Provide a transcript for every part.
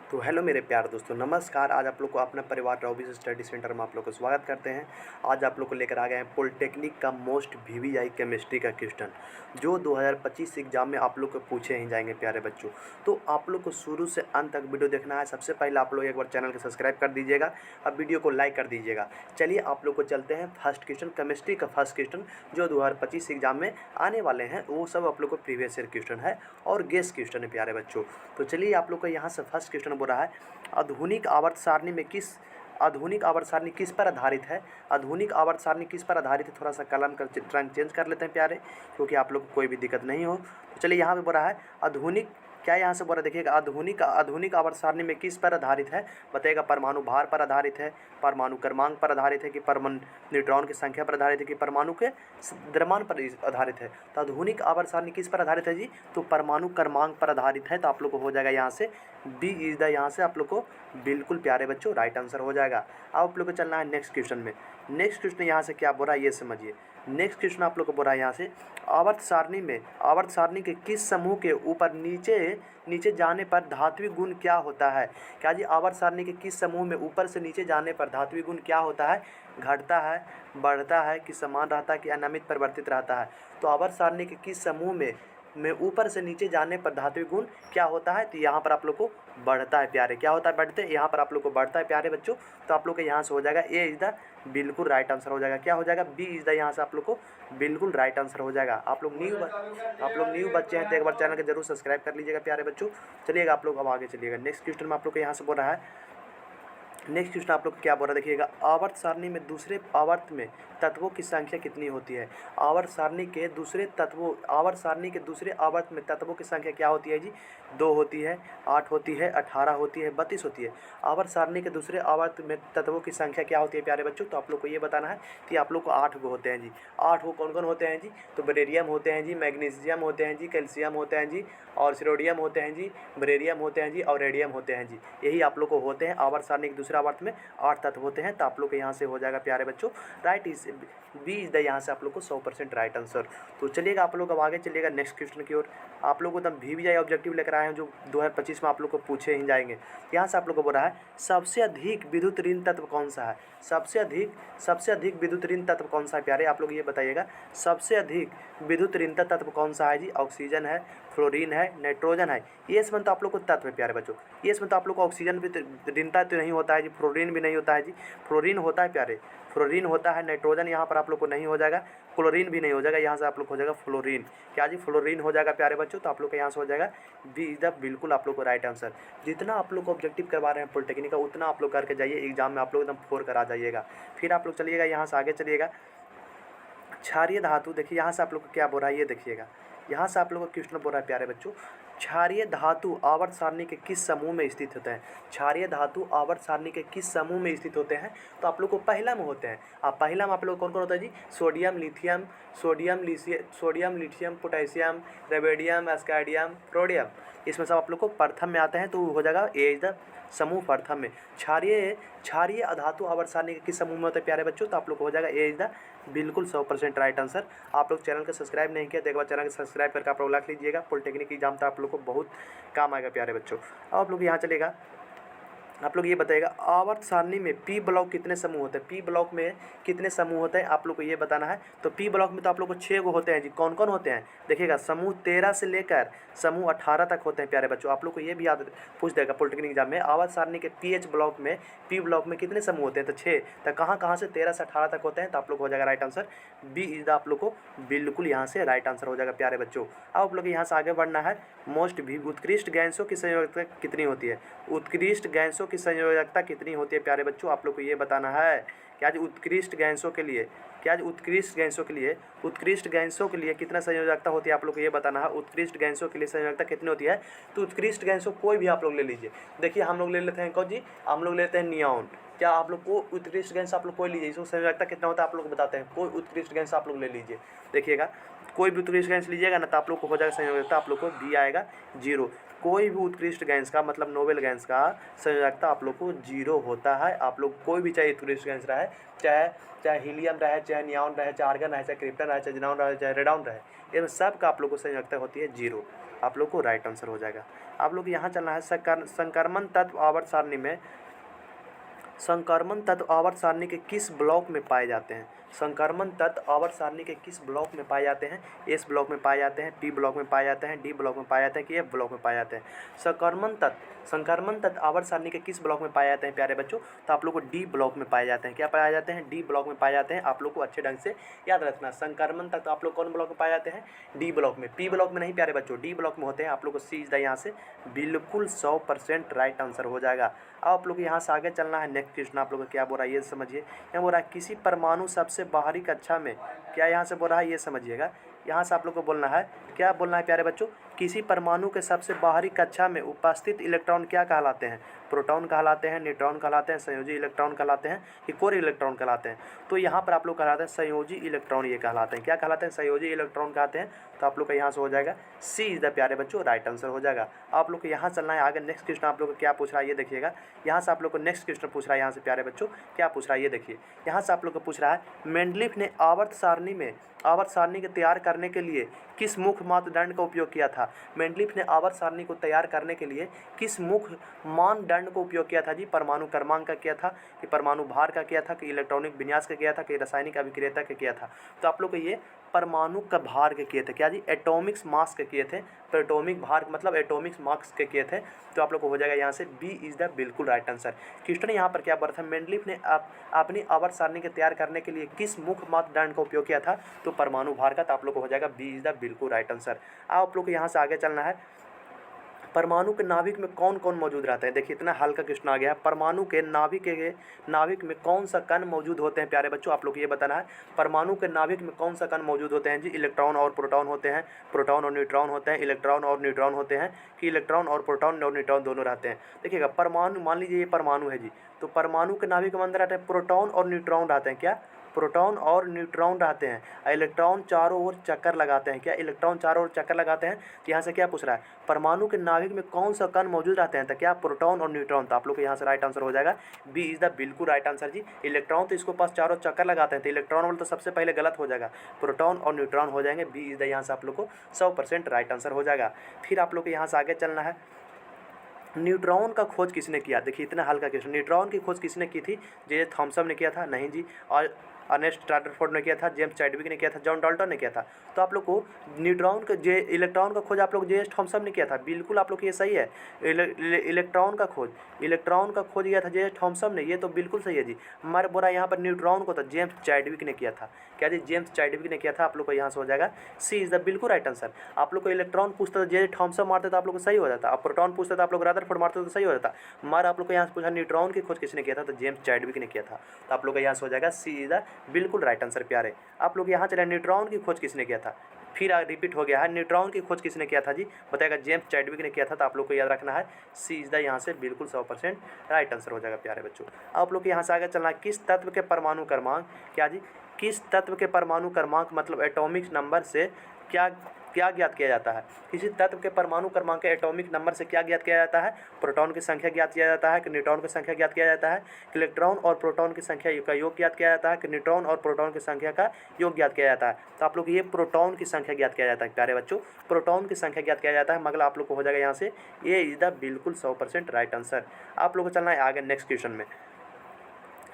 तो हेलो मेरे प्यारे दोस्तों, नमस्कार। आज आप लोग को अपना परिवार रॉबिस स्टडी सेंटर में आप लोग को स्वागत करते हैं। आज आप लोग को लेकर आ गए हैं पॉलिटेक्निक का मोस्ट वीवीआई केमिस्ट्री का क्वेश्चन, जो 2025 एग्जाम में आप लोग को पूछे ही जाएंगे प्यारे बच्चों। तो आप लोग को शुरू से अंत तक वीडियो देखना है। सबसे पहले आप लोग एक बार चैनल को सब्सक्राइब कर दीजिएगा, अब वीडियो को लाइक कर दीजिएगा। चलिए आप लोग को चलते हैं फर्स्ट क्वेश्चन, केमिस्ट्री का फर्स्ट क्वेश्चन जो 2025 एग्जाम में आने वाले हैं। वो सब आप लोग को प्रीवियस ईयर क्वेश्चन है और गेस क्वेश्चन है प्यारे बच्चों। तो चलिए आप लोग को यहाँ से फर्स्ट क्वेश्चन बोल रहा है, आधुनिक आवर्त सारणी किस पर आधारित है। आधुनिक आवर्त सारणी किस पर आधारित है। थोड़ा सा कलम का रंग चेंज कर लेते हैं प्यारे, क्योंकि आप लोग को कोई भी दिक्कत नहीं हो। तो चलिए यहाँ पे बोल रहा है आधुनिक, क्या यहाँ से बोल रहा है देखिएगा, आधुनिक आवर्त सारणी में किस पर आधारित है। बताइएगा परमाणु भार पर आधारित है, परमाणु क्रमांक पर आधारित है, कि परमाणु न्यूट्रॉन की संख्या पर आधारित है, कि परमाणु के द्रव्यमान पर आधारित है। तो आधुनिक आवर्त सारणी किस पर आधारित है जी, तो परमाणु क्रमांक पर आधारित है। तो आप लोग को हो जाएगा यहाँ से बी इज द, यहाँ से आप लोग को बिल्कुल प्यारे बच्चों राइट आंसर हो जाएगा। अब आप लोग को चलना है नेक्स्ट क्वेश्चन में। नेक्स्ट क्वेश्चन यहाँ से क्या बोल रहा है ये समझिए। नेक्स्ट क्वेश्चन आप लोग को बोल रहा है यहाँ से, आवर्त सारणी के किस समूह के ऊपर नीचे जाने पर धात्विक गुण क्या होता है। क्या जी, आवर्त सारणी के किस समूह में ऊपर से नीचे जाने पर धात्विक गुण क्या होता है। घटता है, बढ़ता है, कि समान रहता है, कि अनियमित परिवर्तित रहता है। तो आवर्त सारणी के किस समूह में ऊपर से नीचे जाने पर धात्विक गुण क्या होता है। तो यहाँ पर आप लोग को बढ़ता है प्यारे, क्या होता है बढ़ते, यहाँ पर आप लोग को बढ़ता है प्यारे बच्चों। तो आप लोग के यहाँ से हो जाएगा ए इज द बिल्कुल राइट आंसर हो जाएगा। क्या हो जाएगा, बी इज द, यहाँ से आप लोग को बिल्कुल राइट आंसर हो जाएगा। आप लोग न्यू बच्चे हैं तो एक बार चैनल को जरूर सब्सक्राइब कर लीजिएगा प्यारे बच्चों। चलिएगा आप लोग अब आगे चलिएगा। नेक्स्ट क्वेश्चन में आप लोग को यहाँ से बोल रहा है, नेक्स्ट क्वेश्चन आप लोग को क्या बोल रहा है देखिएगा, आवर्त सारणी में दूसरे आवर्त में तत्वों की संख्या कितनी होती है। आवर्त सारणी के दूसरे आवर्त में तत्वों की संख्या क्या होती है जी, 2 होती है, 8 होती है, 18 होती है, 32 होती है। आवर्त सारणी के दूसरे आवर्त में तत्वों की संख्या क्या होती है प्यारे बच्चों। तो आप लोग को ये बताना है कि आप लोग को 8 गो होते हैं जी। 8 गो कौन कौन होते हैं जी, तो बेरिलियम होते हैं जी, मैग्नीशियम होते हैं जी, कैल्शियम होते हैं जी, और सिरोडियम होते हैं जी, बेरिलियम होते हैं जी, और रेडियम होते हैं जी। यही आप लोग को होते हैं आवर्त सारणी के दूसरे आवर्त में 8 तत्व होते हैं। तो आप लोग के यहाँ से हो जाएगा प्यारे बच्चों right is B is D, यहाँ से आप लोग को 100% राइट आंसर। तो चलिएगा आप लोग अब आगे चलिएगा नेक्स्ट क्वेश्चन की ओर। आप लोग को एकदम वीवीआई ऑब्जेक्टिव लेकर आए हैं जो 2025 में आप लोग को पूछे ही जाएंगे। यहाँ से आप लोग को बोल रहा है, सबसे अधिक विद्युत ऋण तत्व कौन सा है। सबसे अधिक विद्युत ऋण तत्व कौन सा है प्यारे, आप लोग ये बताइएगा। सबसे अधिक विद्युत ऋण तत्व कौन सा है जी, ऑक्सीजन है, फ्लोरीन है, नाइट्रोजन है। ये इसमें तो आप लोग को तत्व है प्यारे बच्चों। ये इसमें तो आप लोग को ऑक्सीजन भी ऋणता तो नहीं होता है जी, फ्लोरीन भी नहीं होता है जी। फ्लोरीन होता है प्यारे, फ्लोरीन होता है, नाइट्रोजन यहाँ पर आप लोग को नहीं हो जाएगा, क्लोरीन भी नहीं हो जाएगा। यहाँ से आप लोग हो जाएगा फ्लोरीन, क्या जी फ्लोरीन हो जाएगा प्यारे बच्चों। तो आप लोग के यहाँ से हो जाएगा बी इज द बिल्कुल आप लोग को राइट आंसर। जितना आप लोग को ऑब्जेक्टिव करवा रहे हैं पॉलिटेक्निक का, उतना आप लोग करके जाइए, एग्जाम में आप लोग एकदम 4 करा जाइएगा। फिर आप लोग चलिएगा यहाँ से आगे चलिएगा, क्षारीय धातु। देखिए यहाँ से आप लोग को क्या बोल रहा है ये देखिएगा। यहाँ से आप लोग को क्वेश्चन बोल रहा है प्यारे बच्चों, क्षारीय धातु आवर्त सारणी के किस समूह में स्थित होते हैं। क्षारीय धातु आवर्त सारणी के किस समूह में स्थित होते हैं। तो आप लोग को पहला में होते हैं। पहला में आप लोग कौन कौन होता है जी, सोडियम लिथियम पोटेशियम रेवेडियम एस्कार्डियम प्रोडियम। इसमें सब आप लोग को प्रथम में आते हैं। तो हो जाएगा ए इज द समूह प्रथम में। क्षारीय अधातु आवर्त सारणी के किस समूह में होते हैं प्यारे बच्चों। तो आप लोग को हो जाएगा ए इज द बिल्कुल 100% राइट आंसर। आप लोग चैनल को सब्सक्राइब नहीं किया तो एक बार चैनल को सब्सक्राइब करके आप लोग रख लीजिएगा। पॉलिटेक्निक एग्जाम तो आप लोग को बहुत काम आएगा प्यारे बच्चों। अब आप लोग यहाँ चलेगा, आप लोग ये बताइएगा, आवर्त सारणी में पी ब्लॉक कितने समूह होते हैं। पी ब्लॉक में कितने समूह होते हैं आप लोग को ये बताना है। तो पी ब्लॉक में तो आप लोग को 6 गो होते हैं जी। कौन कौन होते हैं देखिएगा, समूह 13 से लेकर समूह 18 तक होते हैं प्यारे बच्चों। आप लोग को ये भी याद पूछ देगा पॉलिटेक्निक एग्जाम में, आवर्त सारणी के पी ब्लॉक में कितने समूह होते हैं। तो 6, तो कहाँ से 13 से 18 तक होते हैं। तो आप लोग हो जाएगा right answer B is D, आप लोग को बिल्कुल यहाँ से राइट आंसर हो जाएगा प्यारे बच्चों। अब आप लोग यहाँ से आगे बढ़ना है। उत्कृष्ट गैसों की संयोजकता कितनी होती है। उत्कृष्ट गैसों की संयोजकता कितनी होती है प्यारे बच्चों, आप लोग को ये बताना है। क्या जी उत्कृष्ट गैसों के लिए, उत्कृष्ट गैसों के लिए कितना संयोजकता होती है आप लोग को ये बताना है। उत्कृष्ट गैसों के लिए संयोजकता कितनी होती है। तो उत्कृष्ट गैसों कोई भी आप लोग ले लीजिए। देखिए हम लोग ले लेते हैं कौन जी, हम लोग लेते हैं नियॉन। क्या आप लोग को उत्कृष्ट गैस आप लोग कोई लीजिए, इसको संयोजकता कितना होता है आप लोग को बताते हैं। कोई उत्कृष्ट गैस आप लोग ले लीजिए, देखिएगा कोई भी उत्कृष्ट गैस लीजिएगा ना तो आप लोग को हो जाएगा संयोजकता, आप लोग को बी आएगा 0। कोई भी उत्कृष्ट गैस का मतलब नोबेल गैस का संयोजकता आप लोग को 0 होता है। आप लोग कोई भी चाहे उत्कृष्ट गैस रहे, चाहे हीलियम रहे, चाहे नियॉन रहे, चाहे आर्गन रहे, चाहे क्रिप्टन रहे, चाहे जिनॉन रहे, चाहे रेडॉन रहे, इसमें सब का आप लोग को संयोजकता होती है 0। आप लोग को राइट आंसर हो जाएगा। आप लोग यहाँ चलना है संक्रमण तत्व आवर्त सारणी में संक्रमण तत्व आवर्त सारणी के किस ब्लॉक में पाए जाते हैं। संक्रमण तत्व आवर्त सारणी के किस ब्लॉक में पाए जाते हैं। एस ब्लॉक में पाए जाते हैं, पी ब्लॉक में पाए जाते हैं, डी ब्लॉक में पाए जाते हैं कि एफ ब्लॉक में पाए जाते हैं। संक्रमण तत्व आवर्त सारणी के किस ब्लॉक में पाए जाते हैं प्यारे बच्चों, तो आप लोग को डी ब्लॉक में पाए जाते हैं। क्या पाए जाते हैं, डी ब्लॉक में पाए जाते हैं। आप लोग को अच्छे ढंग से याद रखना, संक्रमण तत्व आप लोग कौन ब्लॉक में पाए जाते हैं, डी ब्लॉक में, पी ब्लॉक में नहीं प्यारे बच्चों, डी ब्लॉक में होते हैं। आप लोग को सी इज द यहाँ से बिल्कुल 100% राइट आंसर हो जाएगा। अब आप लोग यहाँ से आगे चलना है। नेक्स्ट क्वेश्चन आप लोग को क्या बोल रहा है ये समझिए। यहाँ बोल रहा है किसी परमाणु सबसे बाहरी कक्षा में, क्या यहाँ से बोल रहा है ये समझिएगा। यहाँ से आप लोग को बोलना है, क्या बोलना है प्यारे बच्चों, किसी परमाणु के सबसे बाहरी कक्षा में उपस्थित इलेक्ट्रॉन क्या कहलाते हैं। प्रोटॉन कहलाते हैं, न्यूट्रॉन कहलाते हैं, संयोजी इलेक्ट्रॉन कहलाते हैं कि कोर इलेक्ट्रॉन कहलाते हैं। तो यहाँ पर आप लोग कहलाते हैं संयोजी इलेक्ट्रॉन, ये कहलाते हैं। क्या कहलाते हैं, संयोजी इलेक्ट्रॉन कहते हैं। तो आप लोग का यहाँ से हो जाएगा सी इज द प्यारे बच्चों राइट आंसर हो जाएगा। आप लोग को यहाँ चलना है आगे। नेक्स्ट क्वेश्चन आप लोग को क्या पूछ रहा है ये देखिएगा। यहाँ से आप लोग को नेक्स्ट क्वेश्चन पूछ रहा है यहाँ से प्यारे बच्चों, क्या पूछ रहा है ये देखिए। यहाँ से आप लोग को पूछ रहा है मेंडलीफ ने आवर्त सारणी के तैयार करने के लिए किस मुख्य मापदंड का उपयोग किया था। मेंडलीफ ने आवर्त सारणी को तैयार करने के लिए किस मुख्य मानदंड को उपयोग किया था जी। परमाणु क्रमांक का किया था, कि परमाणु भार का किया था, कि इलेक्ट्रॉनिक विन्यास का किया था, कि रासायनिक अभिक्रियता का किया था। तो आप लोग को ये परमाणु का भार के किए थे, क्या जी, एटॉमिक्स मास के किए थे। तो एटॉमिक भार मतलब एटॉमिक्स मार्क्स के किए थे। तो आप लोग को हो जाएगा यहाँ से बी इज द बिल्कुल राइट आंसर। क्वेश्चन यहाँ पर क्या बोल रहा था, मेंडलीफ ने अपनी आवर्त सारणी के तैयार करने के लिए किस मुख्य मापदंड का उपयोग किया था, तो परमाणु भार का। तो आप लोग को हो जाएगा बी इज द बिल्कुल राइट आंसर। आप लोग को यहाँ से आगे चलना है। परमाणु के नाभिक में कौन कौन मौजूद रहता है। देखिए इतना हल्का क्वेश्चन आ गया है। परमाणु के नाभिक में कौन सा कण मौजूद होते हैं प्यारे बच्चों, आप लोग ये बताना है। परमाणु के नाभिक में कौन सा कण मौजूद होते हैं जी। इलेक्ट्रॉन और प्रोटॉन होते हैं, प्रोटॉन और न्यूट्रॉन होते हैं, इलेक्ट्रॉन और न्यूट्रॉन होते हैं, कि इलेक्ट्रॉन और प्रोटॉन और न्यूट्रॉन दोनों रहते हैं। देखिएगा परमाणु, मान लीजिए ये परमाणु है जी, तो परमाणु के नाभिक के अंदर रहते हैं प्रोटॉन और न्यूट्रॉन रहते हैं। क्या, प्रोटॉन और न्यूट्रॉन रहते हैं। इलेक्ट्रॉन चारों ओर चक्कर लगाते हैं। क्या, इलेक्ट्रॉन चारों ओर चक्कर लगाते हैं। तो यहाँ से क्या पूछ रहा है, परमाणु के नाभिक में कौन सा कण मौजूद रहते हैं, तो क्या, प्रोटॉन और न्यूट्रॉन। तो आप लोग को यहाँ से राइट आंसर हो जाएगा बी इज द बिल्कुल राइट आंसर जी। इलेक्ट्रॉन तो इसको पास चारों चक्कर लगाते हैं, तो इलेक्ट्रॉन वाला तो सबसे पहले गलत हो जाएगा, प्रोटॉन और न्यूट्रॉन हो जाएंगे। बी इज द यहाँ से आप लोग को 100% राइट आंसर हो जाएगा। फिर आप लोग को यहाँ से आगे चलना है। न्यूट्रॉन का खोज किसने किया। देखिए इतना हल्का क्वेश्चन। न्यूट्रॉन की खोज किसने की थी, जे थॉमसन ने किया था, नहीं जी। और अर्नेस्ट रदरफोर्ड ने किया था, जेम्स चैडविक ने किया था, जॉन डाल्टन ने किया था। तो आप लोग को न्यूट्रॉन का इलेक्ट्रॉन का खोज आप लोग जे थॉमसन ने किया था। बिल्कुल आप लोग ये सही है। इलेक्ट्रॉन का खोज किया था जे थॉमसन ने, ये तो बिल्कुल सही है जी। हमारे बोला यहाँ पर न्यूट्रॉन को तो जेम्स चैडविक ने किया था। क्या जी, जेम्स चैडविक ने किया था। आप लोग को यहाँ से हो जाएगा सी इज द बिल्कुल राइट आंसर। आप लोग को इलेक्ट्रॉन पूछता था जे थॉमसन मारते तो आप लोग को सही हो जाता। आप प्रोटॉन पूछता था आप लोग रदरफोर्ड मारते तो सही हो जाता। हमारा आप लोग को यहाँ से पूछा न्यूट्रॉन की खोज किसने किया था, तो जेम्स चैडविक ने किया था। तो आप लोग का यहाँ से हो जाएगा सी इज द बिल्कुल राइट आंसर प्यारे। आप लोग यहाँ चले, न्यूट्रॉन की खोज किसने किया था। फिर रिपीट हो गया है, न्यूट्रॉन की खोज किसने किया था जी, बताएगा जेम्स चैडविक ने किया था। तो आप लोग को याद रखना है सी इज द यहाँ से बिल्कुल 100% राइट आंसर हो जाएगा प्यारे बच्चों। आप लोग यहाँ से आगे चलना, किस तत्व के परमाणु क्रमांक, क्या जी, किस तत्व के परमाणु क्रमांक मतलब एटॉमिक नंबर से क्या ज्ञात किया जाता है। किसी तत्व के परमाणु क्रमांक के एटॉमिक नंबर से क्या ज्ञात किया जाता है। प्रोटॉन की संख्या ज्ञात किया जाता है, कि न्यूट्रॉन की संख्या ज्ञात किया जाता है, कि इलेक्ट्रॉन और प्रोटॉन की संख्या का योग ज्ञात किया जाता है, कि न्यूट्रॉन और प्रोटॉन की संख्या का योग ज्ञात किया जाता है। तो आप लोग ये प्रोटॉन की संख्या ज्ञात किया जाता है प्यारे बच्चों, प्रोटॉन की संख्या ज्ञात किया जाता है। मगर आप लोग को हो जाएगा यहाँ से ये इज द बिल्कुल 100% राइट आंसर। आप लोग को चलना है आगे नेक्स्ट क्वेश्चन में।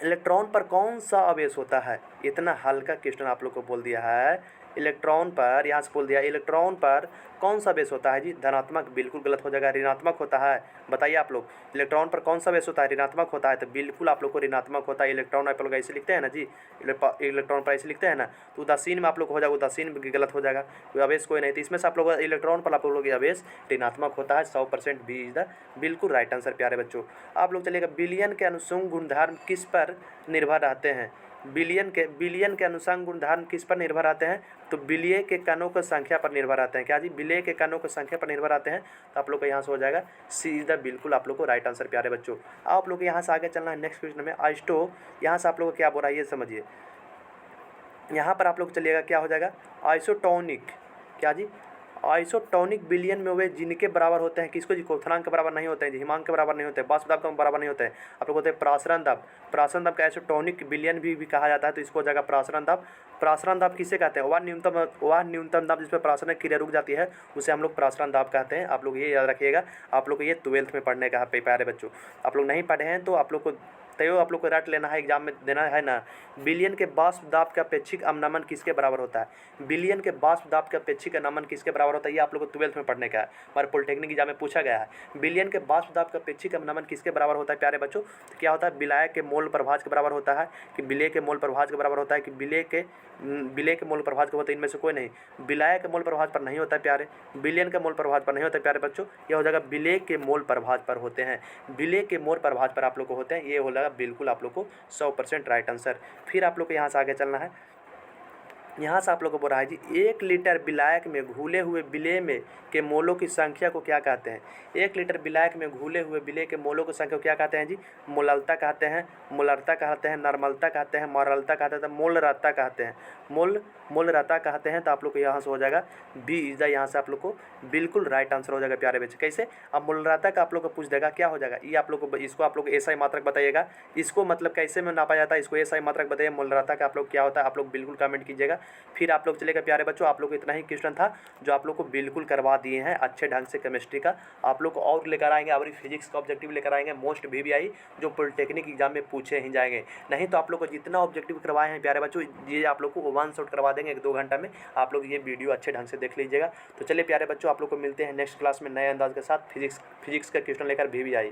इलेक्ट्रॉन पर कौन सा आवेश होता है। इतना हल्का क्वेश्चन आप लोग को बोल दिया है। इलेक्ट्रॉन पर यहाँ से बोल दिया, इलेक्ट्रॉन पर कौन सा बेस होता है जी। धनात्मक, बिल्कुल गलत हो जाएगा, ऋणात्मक होता है। बताइए आप लोग, इलेक्ट्रॉन पर कौन सा बेस होता है, ऋणात्मक होता है। तो बिल्कुल आप लोग को ऋणात्मक होता है। इलेक्ट्रॉन आप लोग ऐसे लिखते हैं ना जी, इलेक्ट्रॉन पर ऐसे लिखते हैं ना, तो उदासीन में आप लोग हो जाएगा, उदासीन भी गलत हो जाएगा, कोई आवेश कोई नहीं। तो इसमें से आप लोग इलेक्ट्रॉन पर आप लोग आवेश ऋणात्मक होता है। 100% बी इज द बिल्कुल राइट आंसर प्यारे बच्चों। आप लोग चलिएगा, बिलियन के अनुसंग गुणधर्म किस पर निर्भर रहते हैं। बिलियन के अनुसंग गुणधर्म किस पर निर्भर रहते हैं। तो बिलिये के कणों की संख्या पर निर्भर रहते हैं। क्या जी, बिलिये के कणों की संख्या पर निर्भर रहते हैं। तो आप लोग को यहाँ से हो जाएगा सी इज द बिल्कुल आप लोग को राइट आंसर प्यारे बच्चों। आप लोग यहाँ से आगे चलना है नेक्स्ट क्वेश्चन में। आइस्टो, यहाँ से आप लोग को क्या बोल रहा है ये समझिए। यहाँ पर आप लोग चलिएगा, क्या हो जाएगा, आइसोटोनिक, क्या जी, आइसोटोनिक विलयन में वे जिनके बराबर होते हैं, किसको जी, क्वथनांक के बराबर नहीं होते हैं, हिमांक के बराबर नहीं होते हैं, वाष्प दाब के बराबर नहीं होते हैं। आप लोग होते हैं प्रासरण दाब। प्रासरण दाब का आइसोटोनिक विलयन भी कहा जाता है, तो इसको हो जाएगा प्रासरण दाब। प्रासरण दाब किसे कहते हैं? वह न्यूनतम दाब जिसमें प्रासरण क्रिया रुक जाती है उसे हम लोग प्रासरण दाब कहते हैं। आप लोग ये याद रखिएगा, आप लोग को ये 12th में पढ़ने का है प्यारे बच्चों। आप लोग नहीं पढ़े हैं तो आप लोग को तय आप लोग को रट लेना है, एग्जाम में देना है ना। विलयन के वाष्प दाब का अपेक्षिक अवनमन किसके बराबर होता है? विलयन के वाष्प दाब का अपेक्षिक अवनमन किसके बराबर होता है? ये आप लोग को 12th में पढ़ने का है, हमारे पॉलिटेक्निक एग्जाम में पूछा गया है। विलयन के वाष्प दाब का अपेक्षिक अवनमन किसके बराबर होता है प्यारे बच्चों? तो क्या होता है? विलायक के मोल प्रभाज के बराबर होता है, कि विलेय के मोल प्रभाज के बराबर होता है, कि विलेय के मोल प्रभाज के होता है? इनमें से कोई नहीं। विलायक के मोल प्रभाज पर नहीं होता है प्यारे, विलयन के मोल प्रभाज पर नहीं होता है प्यारे बच्चों। यह हो जाएगा विलेय के मोल प्रभाज पर होते हैं, विलेय के मोल प्रभाज पर आप लोग को होते हैं। ये हो जाएगा बिल्कुल आप लोग को 100% राइट आंसर। फिर आप लोग को यहाँ से आगे चलना है। यहाँ से आप लोग को बोल रहा है जी, 1 लीटर विलायक में घुले हुए विलेय में के मोलों की संख्या को क्या कहते हैं? 1 लीटर विलायक में घुले हुए विलेय के मोलों की संख्या को क्या कहते हैं जी? मोललता कहते हैं, मोलरता कहते हैं, नर्मलता कहते हैं, मरलता कहते हैं, तो मोलरता कहते हैं। मोलरता कहते हैं। तो आप लोग को यहाँ से हो जाएगा बी इज द, यहाँ से आप लोग को बिल्कुल राइट आंसर हो जाएगा प्यारे बच्चे। कैसे? अब मोलरता का आप लोग को पूछ देगा, क्या हो जाएगा? ये आप लोग को, इसको आप लोग एसआई मात्रक बताइएगा। इसको मतलब कैसे में नापा जाता है, इसको एसआई मात्रक बताइए। मोलरता का आप लोग क्या होता है, आप लोग बिल्कुल कमेंट कीजिएगा। फिर आप लोग चलेगा प्यारे बच्चों, आप लोग को इतना ही क्वेश्चन था जो आप लोग को बिल्कुल करवा दिए हैं अच्छे ढंग से केमिस्ट्री का। आप लोग को और लेकर आएंगे, और फिजिक्स का ऑब्जेक्टिव लेकर आएंगे मोस्ट VVI, जो पॉलिटेक्निक एग्जाम में पूछे ही जाएंगे। नहीं तो आप लोग को जितना ऑब्जेक्टिव करवाए हैं प्यारे बच्चों, ये आप लोग को 1 शॉट करवा देंगे 1-2 घंटा में। आप लोग ये वीडियो अच्छे ढंग से देख लीजिएगा। तो चलिए प्यारे बच्चों, आप लोग को मिलते हैं नेक्स्ट क्लास में नए अंदाज के साथ फिजिक्स का क्वेश्चन लेकर VVI।